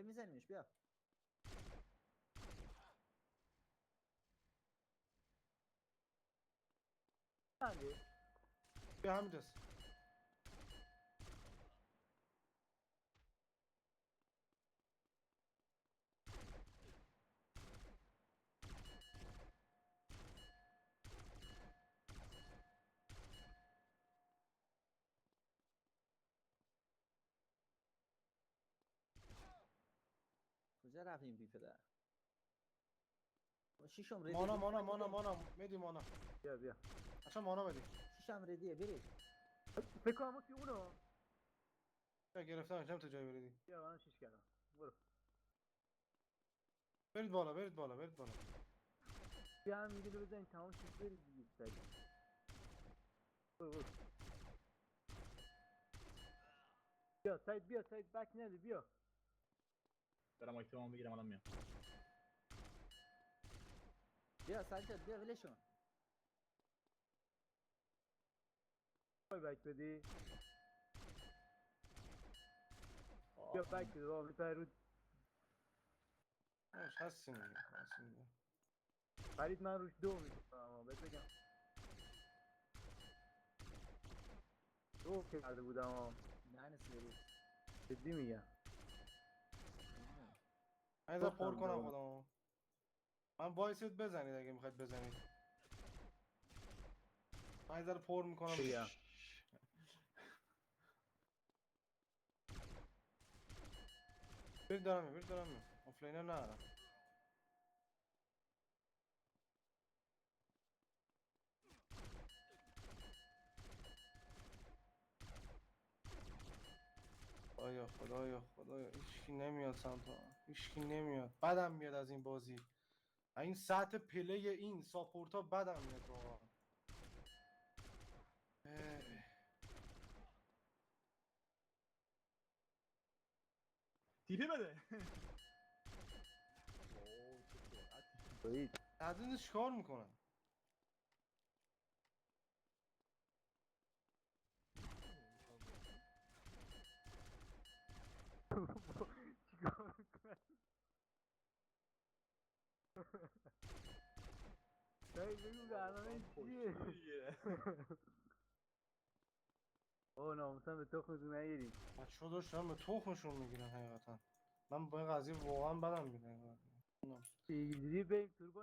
میزنیمش بیا. بله. بیا همینجاست. کجا رفتیم بی پدر؟ شیشم ردی. مانا میدی مانا. بیا اصلا مانا بدی. شیشم ردیه برید. فکر کنم توی اونو. بیا گرفتمش نمی‌تونی جای بریدی. بیا من 6 کردم. برو. برید بالا. بیا هم میگه بزنین تمام شد برید دیگه سریع. برو. بیا سعید بک نده بیا. برم آیتمام بگیرم الان میام. بیا سجاد بیا ولشون. بک بدی. بیا بک بده بابا میپره رو. هستیم دیگه. فرید من روش 2 میکنم بهت بگم. 2 کرده بودم نه برید. جدی میگم. من پر گفتم کنم دو. خودمو. من وایسید بزنید اگه میخواید بزنید. من پر میکنم. بیا. برید دارم آفلاینر ندارم. خدایا هیچکی نمیاد سمت من. هیچکی نمیاد. بدم میاد از این بازی. این سطح پلی این ساپورتا بدم میاد واقعا. تیپی بده. فرید عزیز چیکار میکنن؟ چیکار میکنه؟ سعید بگو برنامه چیه؟ اوه ناموسم به تخمتون نگیریم. بچه‌ها داشتن به تخمشون میگیرن حقیقتا. من با این قضیه واقعا بدم میاد. اینجوری بریم توربو